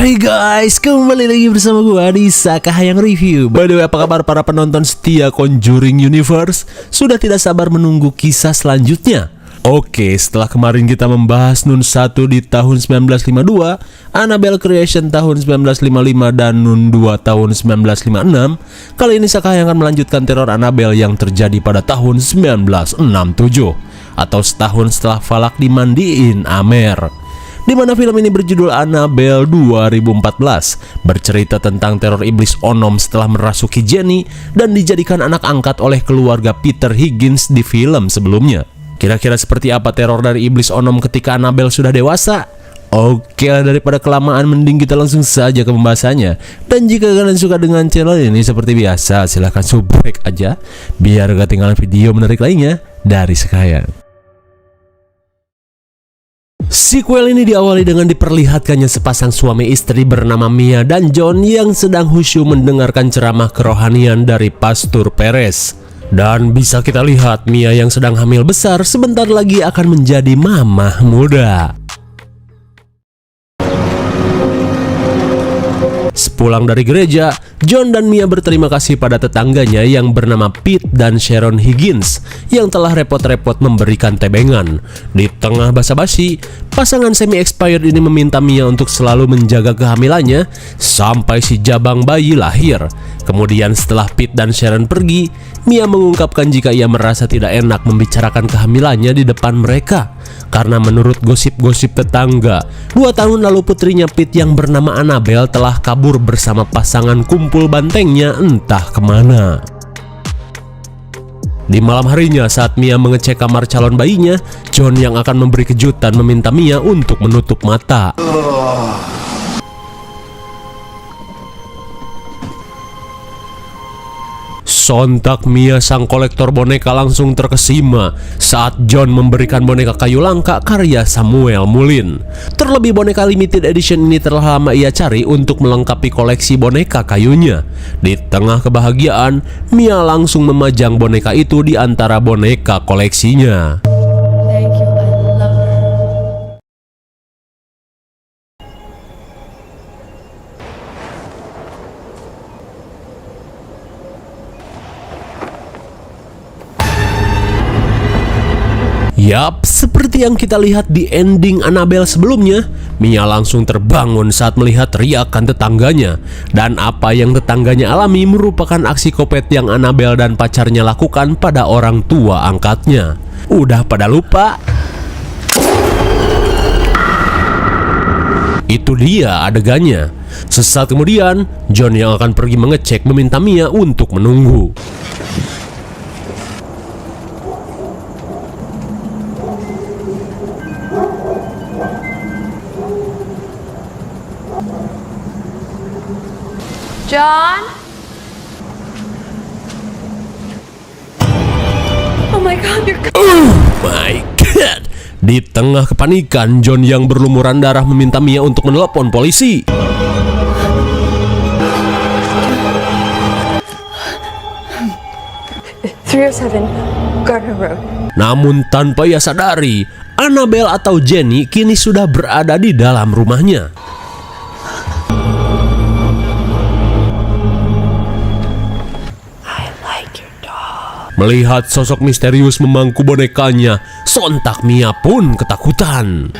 Hai guys, kembali lagi bersama gua di Sakahayang Review. By the way, apa kabar para penonton setia Conjuring Universe? Sudah tidak sabar menunggu kisah selanjutnya. Oke, setelah kemarin kita membahas Nun 1 di tahun 1952, Annabelle Creation tahun 1955, dan Nun 2 tahun 1956, kali ini Sakahayang akan melanjutkan teror Annabelle yang terjadi pada tahun 1967, atau setahun setelah Falak dimandiin Amer. Di mana film ini berjudul Annabelle 2014, bercerita tentang teror iblis Onom setelah merasuki Jenny dan dijadikan anak angkat oleh keluarga Peter Higgins di film sebelumnya. Kira-kira seperti apa teror dari iblis Onom ketika Annabelle sudah dewasa? Oke lah, daripada kelamaan mending kita langsung saja ke pembahasannya. Dan jika kalian suka dengan channel ini seperti biasa, silahkan subrek aja biar gak ketinggalan video menarik lainnya dari Sakahayang. Sequel ini diawali dengan diperlihatkannya sepasang suami istri bernama Mia dan John yang sedang khusyuk mendengarkan ceramah kerohanian dari Pastor Perez. Dan bisa kita lihat Mia yang sedang hamil besar sebentar lagi akan menjadi mamah muda. Sepulang dari gereja, John dan Mia berterima kasih pada tetangganya yang bernama Pete dan Sharon Higgins yang telah repot-repot memberikan tebengan. Di tengah basa-basi, pasangan semi-expired ini meminta Mia untuk selalu menjaga kehamilannya sampai si jabang bayi lahir. Kemudian setelah Pete dan Sharon pergi, Mia mengungkapkan jika ia merasa tidak enak membicarakan kehamilannya di depan mereka. Karena menurut gosip-gosip tetangga, 2 tahun lalu putrinya Pete yang bernama Annabelle telah kabur bersama pasangan kumpul bantengnya entah kemana. Di malam harinya saat Mia mengecek kamar calon bayinya, John yang akan memberi kejutan meminta Mia untuk menutup mata. Sontak Mia sang kolektor boneka langsung terkesima saat John memberikan boneka kayu langka karya Samuel Mullin. Terlebih boneka limited edition ini telah lama ia cari untuk melengkapi koleksi boneka kayunya. Di tengah kebahagiaan, Mia langsung memajang boneka itu di antara boneka koleksinya. Yap, seperti yang kita lihat di ending Annabelle sebelumnya, Mia langsung terbangun saat melihat riakan tetangganya. Dan apa yang tetangganya alami merupakan aksi kopet yang Annabelle dan pacarnya lakukan pada orang tua angkatnya. Udah pada lupa? Itu dia adegannya. Sesaat kemudian, John yang akan pergi mengecek meminta Mia untuk menunggu. John? Oh my God, you're... Oh my God. Di tengah kepanikan, John yang berlumuran darah meminta Mia untuk menelepon polisi. 307 Gardner Road. Namun tanpa ia sadari, Annabelle atau Jenny kini sudah berada di dalam rumahnya. Melihat sosok misterius memangku bonekanya, sontak Mia pun ketakutan.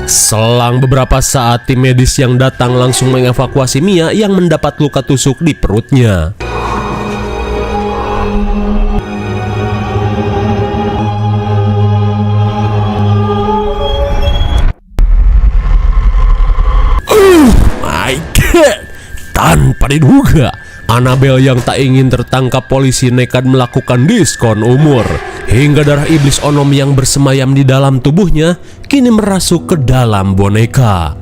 Selang beberapa saat, tim medis yang datang langsung mengevakuasi Mia yang mendapat luka tusuk di perutnya. Oh my God! Tanpa diduga, Annabelle yang tak ingin tertangkap polisi nekat melakukan diskon umur. Hingga darah iblis Onom yang bersemayam di dalam tubuhnya kini merasuk ke dalam boneka.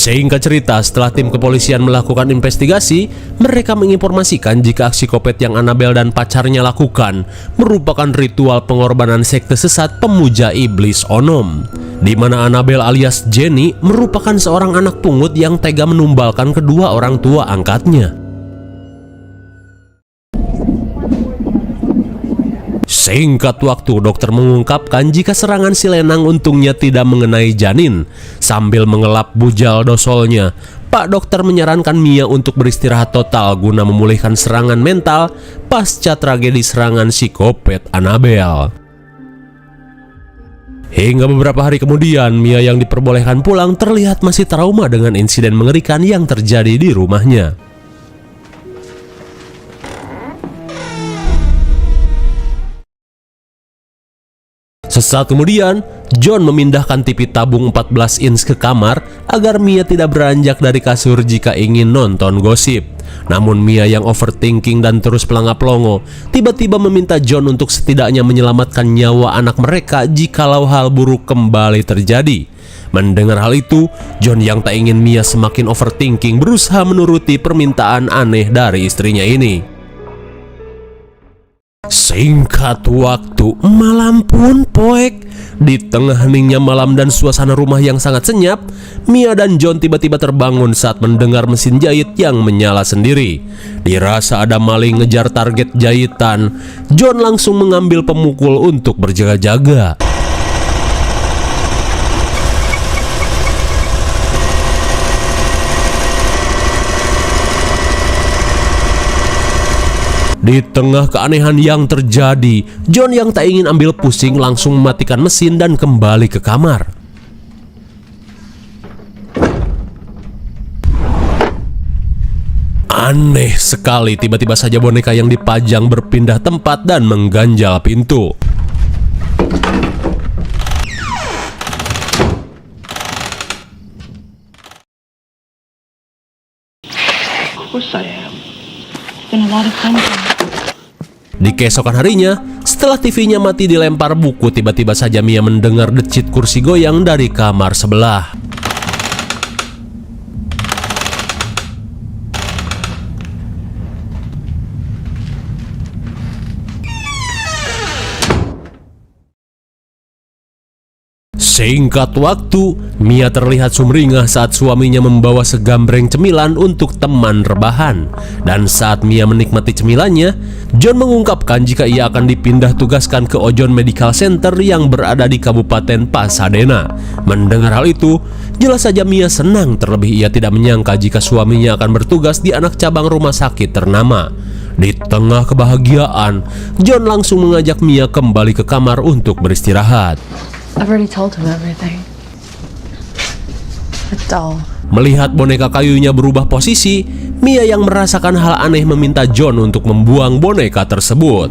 Singkat cerita, setelah tim kepolisian melakukan investigasi, mereka menginformasikan jika aksi kopet yang Annabelle dan pacarnya lakukan merupakan ritual pengorbanan sekte sesat pemuja iblis Onom, di mana Annabelle alias Jenny merupakan seorang anak pungut yang tega menumbalkan kedua orang tua angkatnya. Singkat waktu, dokter mengungkapkan jika serangan si Lenang untungnya tidak mengenai janin. Sambil mengelap bujal dosolnya, Pak Dokter menyarankan Mia untuk beristirahat total guna memulihkan serangan mental pasca tragedi serangan psikopat Annabelle. Hingga beberapa hari kemudian, Mia yang diperbolehkan pulang terlihat masih trauma dengan insiden mengerikan yang terjadi di rumahnya. Sesaat kemudian, John memindahkan TV tabung 14 inch ke kamar agar Mia tidak beranjak dari kasur jika ingin nonton gosip. Namun Mia yang overthinking dan terus pelangap-longo tiba-tiba meminta John untuk setidaknya menyelamatkan nyawa anak mereka jikalau hal buruk kembali terjadi. Mendengar hal itu, John yang tak ingin Mia semakin overthinking berusaha menuruti permintaan aneh dari istrinya ini. Singkat waktu, malam pun poek. Di tengah heningnya malam dan suasana rumah yang sangat senyap, Mia dan John tiba-tiba terbangun saat mendengar mesin jahit yang menyala sendiri. Dirasa ada maling ngejar target jahitan, John langsung mengambil pemukul untuk berjaga-jaga. Di tengah keanehan yang terjadi, John yang tak ingin ambil pusing langsung mematikan mesin dan kembali ke kamar. Aneh sekali, tiba-tiba saja boneka yang dipajang berpindah tempat dan mengganjal pintu. Of course I am. It's been a lot of fun. Di keesokan harinya, setelah TV-nya mati dilempar buku, tiba-tiba saja Mia mendengar decit kursi goyang dari kamar sebelah. Singkat waktu, Mia terlihat sumringah saat suaminya membawa segambreng cemilan untuk teman rebahan. Dan saat Mia menikmati cemilannya, John mengungkapkan jika ia akan dipindah tugaskan ke Ojon Medical Center yang berada di Kabupaten Pasadena. Mendengar hal itu, jelas saja Mia senang, terlebih ia tidak menyangka jika suaminya akan bertugas di anak cabang rumah sakit ternama. Di tengah kebahagiaan, John langsung mengajak Mia kembali ke kamar untuk beristirahat. I've already told him everything. The doll. Melihat boneka kayunya berubah posisi, Mia yang merasakan hal aneh meminta John untuk membuang boneka tersebut.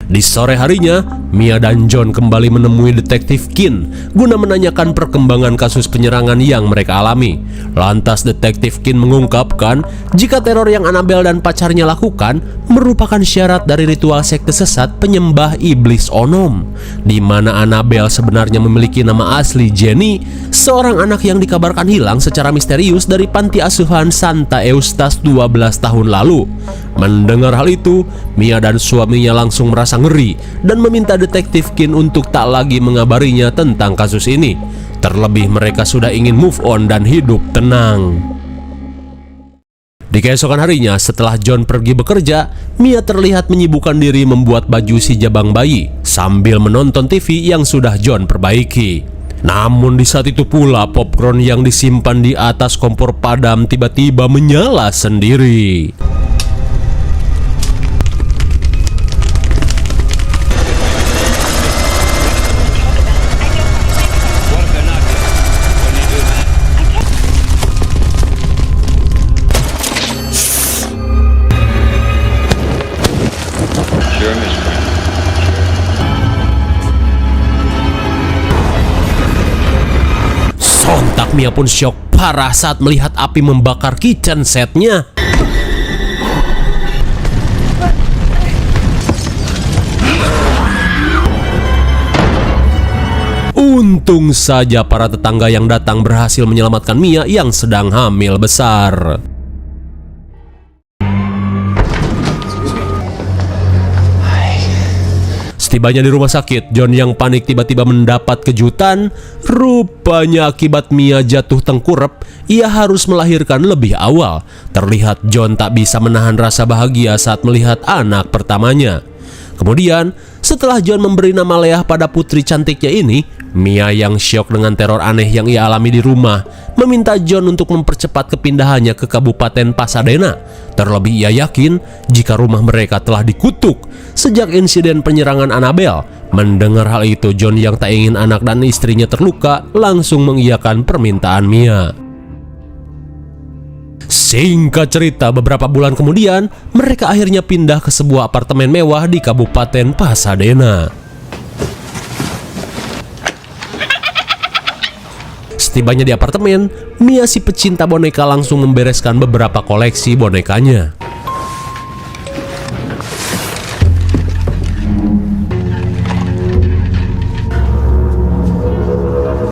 Di sore harinya, Mia dan John kembali menemui Detektif Kin guna menanyakan perkembangan kasus penyerangan yang mereka alami. Lantas Detektif Kin mengungkapkan jika teror yang Annabelle dan pacarnya lakukan merupakan syarat dari ritual sekte sesat penyembah iblis Onom, di mana Annabelle sebenarnya memiliki nama asli Jenny, seorang anak yang dikabarkan hilang secara misterius dari panti asuhan Santa Eustace 12 tahun lalu. Mendengar hal itu, Mia dan suaminya langsung merasa ngeri dan meminta Detektif Kin untuk tak lagi mengabarinya tentang kasus ini. Terlebih mereka sudah ingin move on dan hidup tenang. Di keesokan harinya, setelah John pergi bekerja, Mia terlihat menyibukkan diri membuat baju si jabang bayi sambil menonton TV yang sudah John perbaiki. Namun di saat itu pula popcorn yang disimpan di atas kompor padam tiba-tiba menyala sendiri. Sontak Mia pun syok parah saat melihat api membakar kitchen setnya. Untung saja para tetangga yang datang berhasil menyelamatkan Mia yang sedang hamil besar. Setibanya di rumah sakit, John yang panik tiba-tiba mendapat kejutan. Rupanya akibat Mia jatuh tengkurap, ia harus melahirkan lebih awal. Terlihat John tak bisa menahan rasa bahagia saat melihat anak pertamanya. Kemudian, setelah John memberi nama Leah pada putri cantiknya ini, Mia yang syok dengan teror aneh yang ia alami di rumah, meminta John untuk mempercepat kepindahannya ke Kabupaten Pasadena. Terlebih ia yakin jika rumah mereka telah dikutuk sejak insiden penyerangan Annabelle. Mendengar hal itu, John yang tak ingin anak dan istrinya terluka langsung mengiyakan permintaan Mia. Singkat cerita, beberapa bulan kemudian, mereka akhirnya pindah ke sebuah apartemen mewah di Kabupaten Pasadena. Setibanya di apartemen, Mia si pecinta boneka langsung membereskan beberapa koleksi bonekanya.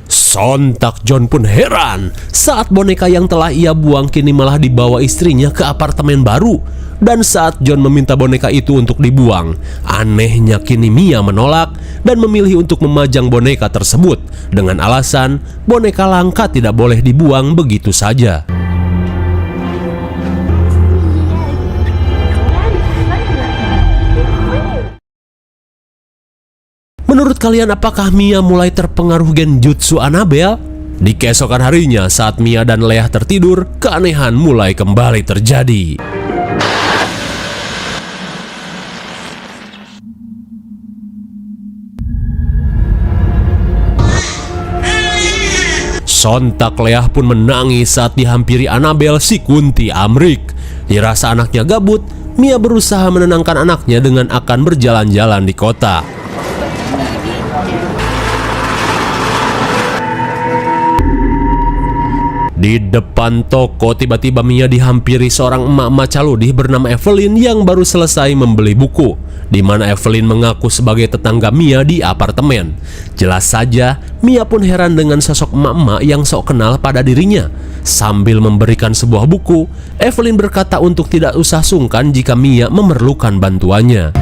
Sontak John pun heran saat boneka yang telah ia buang kini malah dibawa istrinya ke apartemen baru. Dan saat John meminta boneka itu untuk dibuang, anehnya kini Mia menolak dan memilih untuk memajang boneka tersebut dengan alasan boneka langka tidak boleh dibuang begitu saja. Menurut kalian, apakah Mia mulai terpengaruh genjutsu Annabelle? Di keesokan harinya, saat Mia dan Leah tertidur, keanehan mulai kembali terjadi. Sontak Leah pun menangis saat dihampiri Annabelle si Kunti Amrik. Dirasa anaknya gabut, Mia berusaha menenangkan anaknya dengan akan berjalan-jalan di kota. Di depan toko, tiba-tiba Mia dihampiri seorang emak-emak caludih bernama Evelyn yang baru selesai membeli buku, di mana Evelyn mengaku sebagai tetangga Mia di apartemen. Jelas saja, Mia pun heran dengan sosok emak-emak yang sok kenal pada dirinya. Sambil memberikan sebuah buku, Evelyn berkata untuk tidak usah sungkan jika Mia memerlukan bantuannya.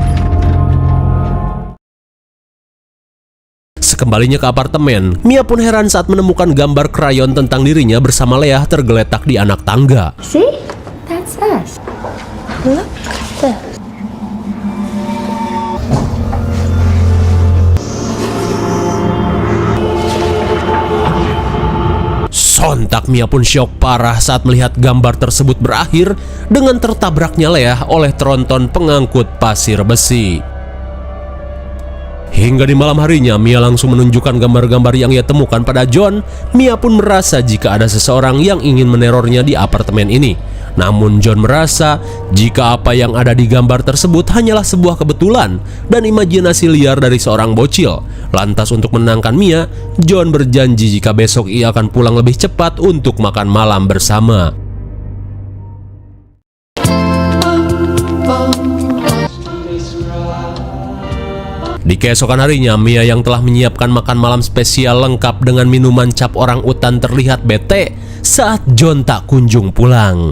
Sekembalinya ke apartemen, Mia pun heran saat menemukan gambar krayon tentang dirinya bersama Leah tergeletak di anak tangga. See? That's us. Look at this. Sontak Mia pun syok parah saat melihat gambar tersebut berakhir dengan tertabraknya Leah oleh tronton pengangkut pasir besi. Hingga di malam harinya, Mia langsung menunjukkan gambar-gambar yang ia temukan pada John. Mia pun merasa jika ada seseorang yang ingin menerornya di apartemen ini. Namun John merasa jika apa yang ada di gambar tersebut hanyalah sebuah kebetulan dan imajinasi liar dari seorang bocil. Lantas untuk menenangkan Mia, John berjanji jika besok ia akan pulang lebih cepat untuk makan malam bersama. Di keesokan harinya, Mia yang telah menyiapkan makan malam spesial lengkap dengan minuman cap orang utan terlihat bete saat John tak kunjung pulang.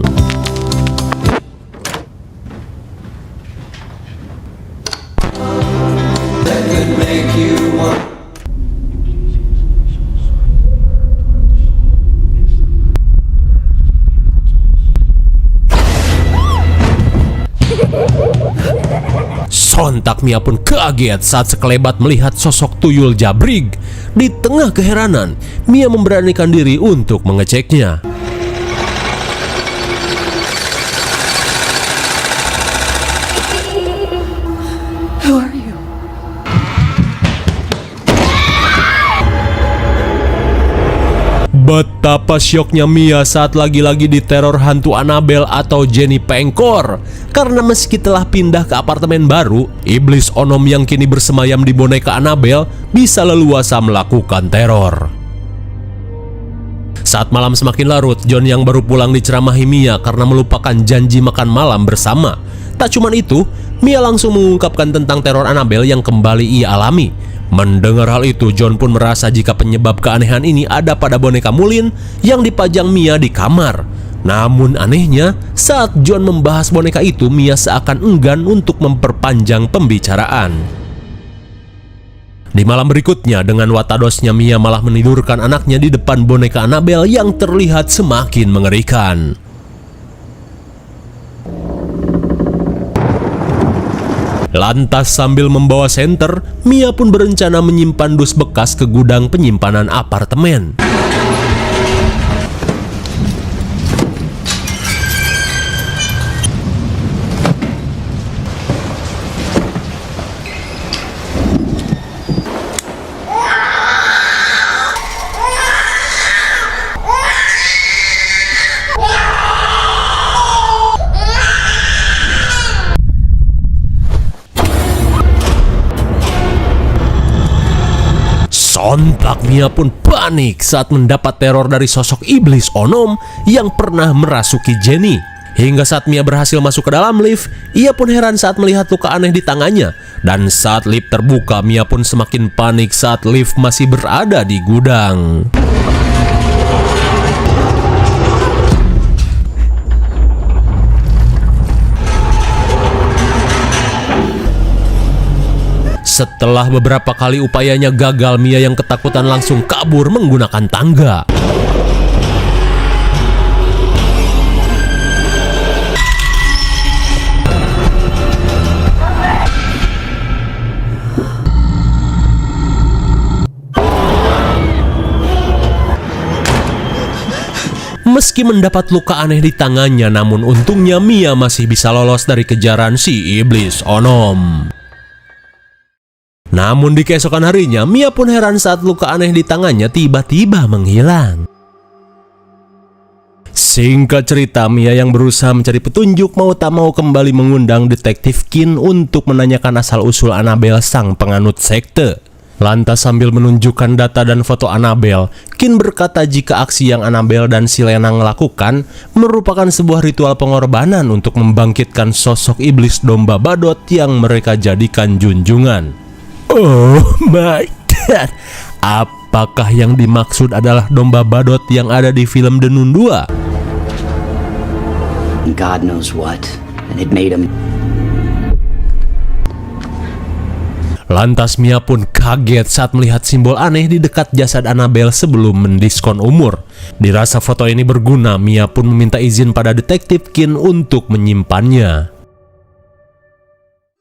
Sontak Mia pun kaget saat sekelebat melihat sosok tuyul Jabrig. Di tengah keheranan, Mia memberanikan diri untuk mengeceknya. Who are you? Betapa syoknya Mia saat lagi-lagi diteror hantu Annabelle atau Jenny Pengkor. Karena meski telah pindah ke apartemen baru, iblis onom yang kini bersemayam di boneka Annabelle bisa leluasa melakukan teror. Saat malam semakin larut, John yang baru pulang diceramahi Mia karena melupakan janji makan malam bersama. Tak cuma itu, Mia langsung mengungkapkan tentang teror Annabelle yang kembali ia alami. Mendengar hal itu, John pun merasa jika penyebab keanehan ini ada pada boneka Mulin yang dipajang Mia di kamar. Namun anehnya, saat John membahas boneka itu, Mia seakan enggan untuk memperpanjang pembicaraan. Di malam berikutnya, dengan watadosnya Mia malah menidurkan anaknya di depan boneka Annabelle yang terlihat semakin mengerikan. Lantas sambil membawa senter, Mia pun berencana menyimpan dus bekas ke gudang penyimpanan apartemen. Sontak Mia pun panik saat mendapat teror dari sosok iblis Onom yang pernah merasuki Jenny. Hingga saat Mia berhasil masuk ke dalam lift, ia pun heran saat melihat luka aneh di tangannya. Dan saat lift terbuka, Mia pun semakin panik saat lift masih berada di gudang. Setelah beberapa kali upayanya gagal, Mia yang ketakutan langsung kabur menggunakan tangga. Meski mendapat luka aneh di tangannya, namun untungnya Mia masih bisa lolos dari kejaran si iblis Onom. Namun di keesokan harinya, Mia pun heran saat luka aneh di tangannya tiba-tiba menghilang. Singkat cerita, Mia yang berusaha mencari petunjuk mau tak mau kembali mengundang detektif Kin untuk menanyakan asal-usul Annabelle sang penganut sekte. Lantas sambil menunjukkan data dan foto Annabelle, Kin berkata jika aksi yang Annabelle dan si Lenang lakukan merupakan sebuah ritual pengorbanan untuk membangkitkan sosok iblis domba badut yang mereka jadikan junjungan. Oh my god, apakah yang dimaksud adalah domba badut yang ada di film The Nun 2? God knows what, and it made him. Lantas Mia pun kaget saat melihat simbol aneh di dekat jasad Annabelle sebelum mendiskon umur. Dirasa foto ini berguna, Mia pun meminta izin pada detektif Kin untuk menyimpannya.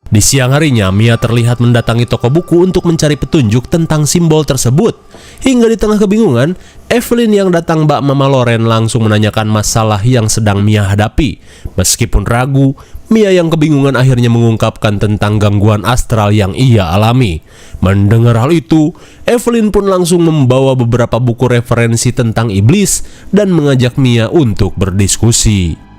Di siang harinya, Mia terlihat mendatangi toko buku untuk mencari petunjuk tentang simbol tersebut. Hingga di tengah kebingungan, Evelyn yang datang bak Mama Loren langsung menanyakan masalah yang sedang Mia hadapi. Meskipun ragu, Mia yang kebingungan akhirnya mengungkapkan tentang gangguan astral yang ia alami. Mendengar hal itu, Evelyn pun langsung membawa beberapa buku referensi tentang iblis dan mengajak Mia untuk berdiskusi.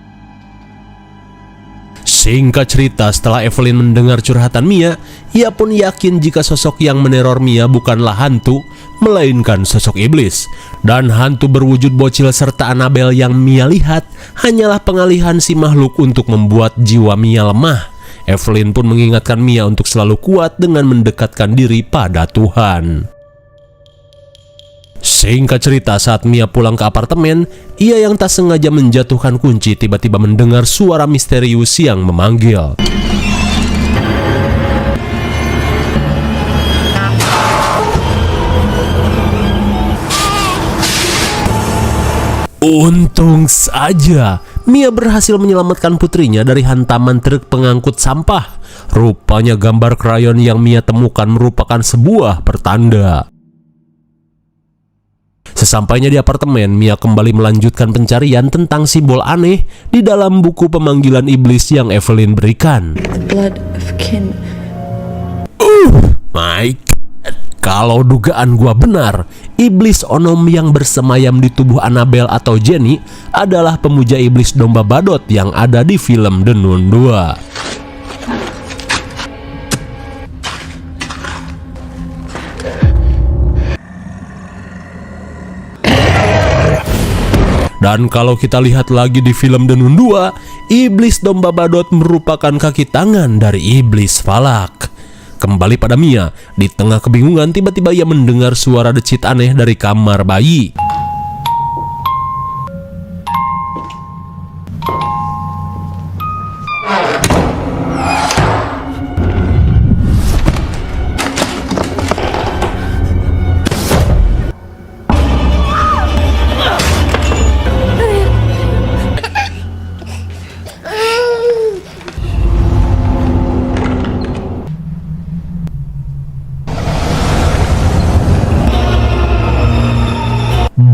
Singkat cerita, setelah Evelyn mendengar curhatan Mia, ia pun yakin jika sosok yang meneror Mia bukanlah hantu, melainkan sosok iblis. Dan hantu berwujud bocil serta Annabelle yang Mia lihat hanyalah pengalihan si makhluk untuk membuat jiwa Mia lemah. Evelyn pun mengingatkan Mia untuk selalu kuat dengan mendekatkan diri pada Tuhan. Singkat cerita, saat Mia pulang ke apartemen, ia yang tak sengaja menjatuhkan kunci tiba-tiba mendengar suara misterius yang memanggil. Untung saja Mia berhasil menyelamatkan putrinya dari hantaman truk pengangkut sampah. Rupanya gambar krayon yang Mia temukan merupakan sebuah pertanda. Sesampainya di apartemen, Mia kembali melanjutkan pencarian tentang simbol aneh di dalam buku pemanggilan iblis yang Evelyn berikan. The blood of kin. My God. Kalau dugaan gua benar, iblis Onom yang bersemayam di tubuh Annabelle atau Jenny adalah pemuja iblis domba badut yang ada di film The Nun 2. Dan kalau kita lihat lagi di film The Nun 2, iblis domba badut merupakan kaki tangan dari iblis Falak. Kembali pada Mia, di tengah kebingungan tiba-tiba ia mendengar suara decit aneh dari kamar bayi.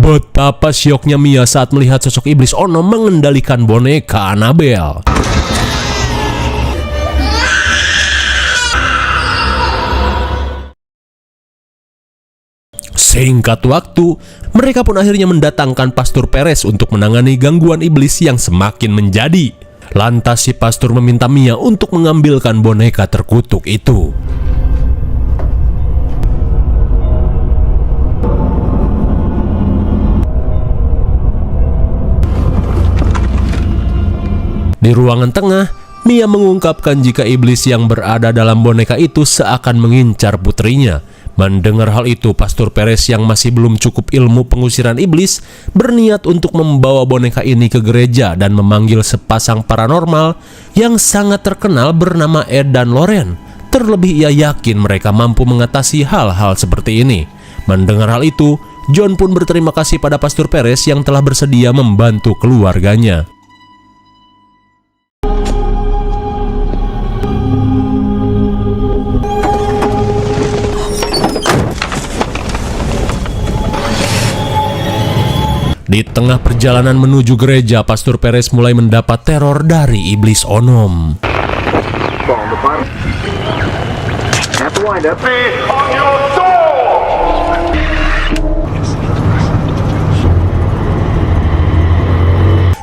Betapa syoknya Mia saat melihat sosok iblis Ono mengendalikan boneka Annabelle. Singkat waktu, mereka pun akhirnya mendatangkan Pastor Perez untuk menangani gangguan iblis yang semakin menjadi. Lantas si pastor meminta Mia untuk mengambilkan boneka terkutuk itu. Di ruangan tengah, Mia mengungkapkan jika iblis yang berada dalam boneka itu seakan mengincar putrinya. Mendengar hal itu, Pastor Perez yang masih belum cukup ilmu pengusiran iblis berniat untuk membawa boneka ini ke gereja dan memanggil sepasang paranormal yang sangat terkenal bernama Ed dan Lauren. Terlebih ia yakin mereka mampu mengatasi hal-hal seperti ini. Mendengar hal itu, John pun berterima kasih pada Pastor Perez yang telah bersedia membantu keluarganya. Di tengah perjalanan menuju gereja, Pastor Perez mulai mendapat teror dari iblis Onom.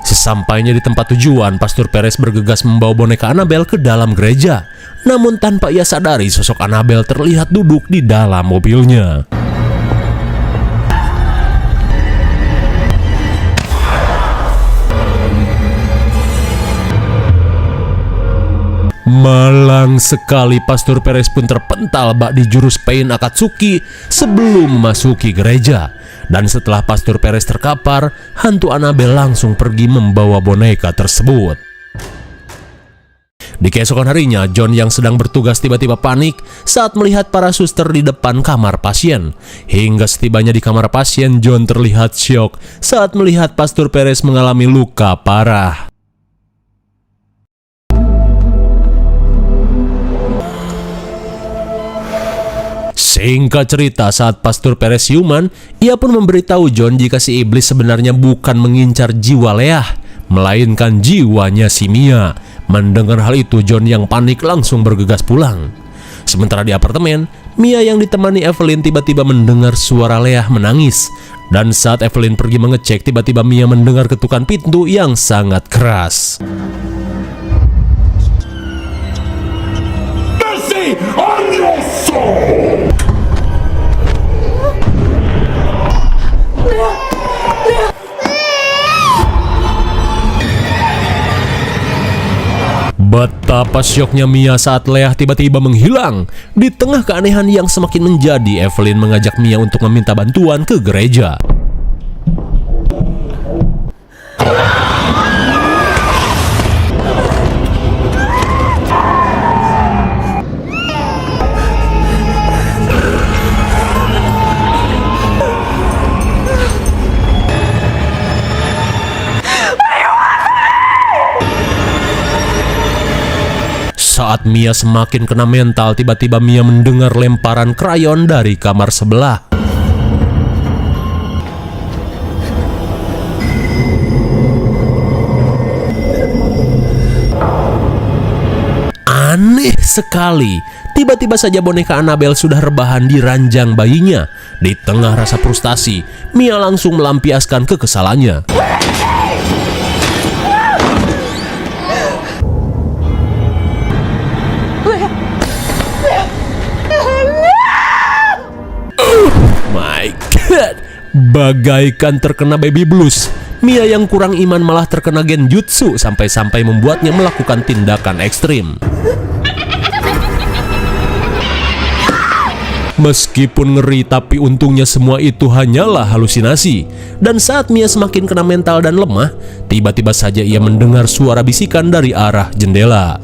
Sesampainya di tempat tujuan, Pastor Perez bergegas membawa boneka Annabelle ke dalam gereja. Namun tanpa ia sadari, sosok Annabelle terlihat duduk di dalam mobilnya. Malang sekali, Pastor Perez pun terpental bak di jurus Pain Akatsuki sebelum memasuki gereja. Dan setelah Pastor Perez terkapar, hantu Annabelle langsung pergi membawa boneka tersebut. Di keesokan harinya, John yang sedang bertugas tiba-tiba panik saat melihat para suster di depan kamar pasien. Hingga setibanya di kamar pasien, John terlihat syok saat melihat Pastor Perez mengalami luka parah. Singkat cerita, saat Pastor Perez siuman, ia pun memberitahu John jika si iblis sebenarnya bukan mengincar jiwa Leah, melainkan jiwanya si Mia. Mendengar hal itu, John yang panik langsung bergegas pulang. Sementara di apartemen, Mia yang ditemani Evelyn tiba-tiba mendengar suara Leah menangis. Dan saat Evelyn pergi mengecek, tiba-tiba Mia mendengar ketukan pintu yang sangat keras. Mercy on your soul! Betapa syoknya Mia saat Leah tiba-tiba menghilang. Di tengah keanehan yang semakin menjadi, Evelyn mengajak Mia untuk meminta bantuan ke gereja. Saat Mia semakin kena mental, tiba-tiba Mia mendengar lemparan krayon dari kamar sebelah. Aneh sekali, tiba-tiba saja boneka Annabelle sudah rebahan di ranjang bayinya. Di tengah rasa frustasi, Mia langsung melampiaskan kekesalannya. Bagaikan terkena baby blues, Mia yang kurang iman malah terkena genjutsu sampai-sampai membuatnya melakukan tindakan ekstrim. Meskipun ngeri, tapi untungnya semua itu hanyalah halusinasi. Dan saat Mia semakin kena mental dan lemah, tiba-tiba saja ia mendengar suara bisikan dari arah jendela.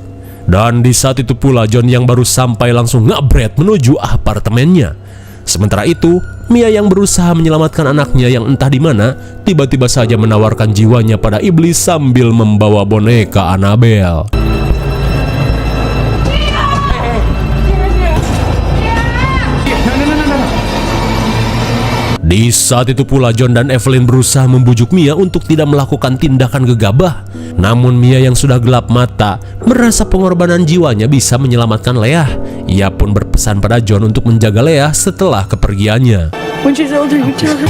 Dan di saat itu pula John yang baru sampai langsung ngabret menuju apartemennya. Sementara itu, Mia yang berusaha menyelamatkan anaknya yang entah di mana, tiba-tiba saja menawarkan jiwanya pada iblis sambil membawa boneka Annabelle. Di saat itu pula John dan Evelyn berusaha membujuk Mia untuk tidak melakukan tindakan gegabah. Namun Mia yang sudah gelap mata merasa pengorbanan jiwanya bisa menyelamatkan Leah. Ia pun berpesan pada John untuk menjaga Leah setelah kepergiannya. When she's older, you tell her.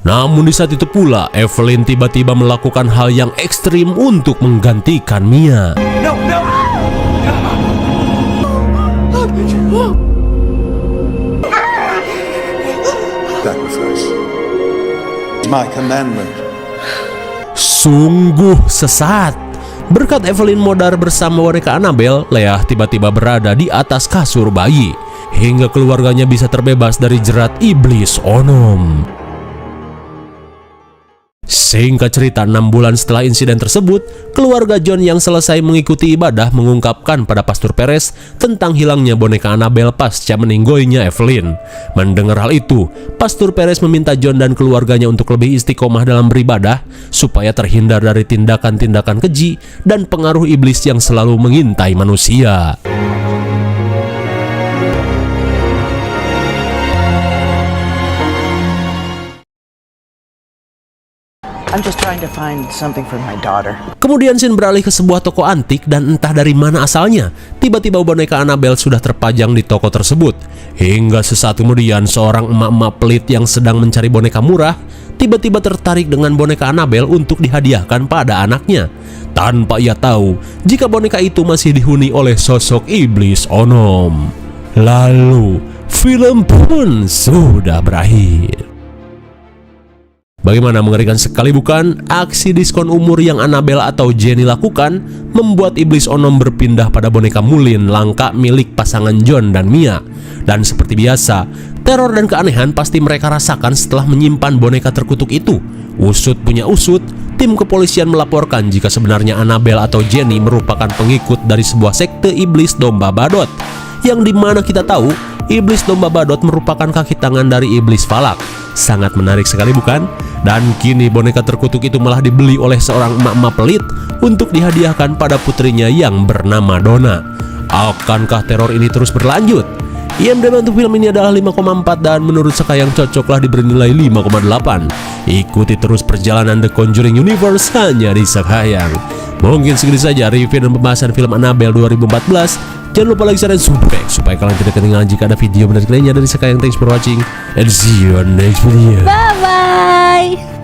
Namun di saat itu pula Evelyn tiba-tiba melakukan hal yang ekstrim untuk menggantikan Mia. Sacrifice. It's my commandment. Sungguh sesat. Berkat Evelyn modar bersama boneka Annabelle, Leah tiba-tiba berada di atas kasur bayi, hingga keluarganya bisa terbebas dari jerat iblis onom. Singkat cerita, 6 bulan setelah insiden tersebut, keluarga John yang selesai mengikuti ibadah mengungkapkan pada Pastor Perez tentang hilangnya boneka Annabelle pasca meninggoinya Evelyn. Mendengar hal itu, Pastor Perez meminta John dan keluarganya untuk lebih istiqomah dalam beribadah supaya terhindar dari tindakan-tindakan keji dan pengaruh iblis yang selalu mengintai manusia. I'm just trying to find something for my daughter. Kemudian scene beralih ke sebuah toko antik dan entah dari mana asalnya, tiba-tiba boneka Annabelle sudah terpajang di toko tersebut. Hingga sesaat kemudian seorang emak-emak pelit yang sedang mencari boneka murah tiba-tiba tertarik dengan boneka Annabelle untuk dihadiahkan pada anaknya, tanpa ia tahu jika boneka itu masih dihuni oleh sosok iblis onom. Lalu film pun sudah berakhir. Bagaimana mengerikan sekali bukan? Aksi diskon umur yang Annabelle atau Jenny lakukan membuat iblis onom berpindah pada boneka Mulin langka milik pasangan John dan Mia. Dan seperti biasa, teror dan keanehan pasti mereka rasakan setelah menyimpan boneka terkutuk itu. Usut punya usut, tim kepolisian melaporkan jika sebenarnya Annabelle atau Jenny merupakan pengikut dari sebuah sekte iblis domba badot, yang dimana kita tahu iblis domba badot merupakan kaki tangan dari iblis falak. Sangat menarik sekali bukan? Dan kini boneka terkutuk itu malah dibeli oleh seorang emak-emak pelit untuk dihadiahkan pada putrinya yang bernama Donna. Akankah teror ini terus berlanjut? IMDb untuk film ini adalah 5,4 dan menurut Sekayang cocoklah diberi nilai 5,8. Ikuti terus perjalanan The Conjuring Universe hanya di Sekayang. Mungkin segini saja review dan pembahasan film Annabelle 2014. Jangan lupa like, share, dan subscribe supaya kalian tidak ketinggalan jika ada video menarik lainnya dari Sekayang. Thanks for watching and see you on next video. Bye bye.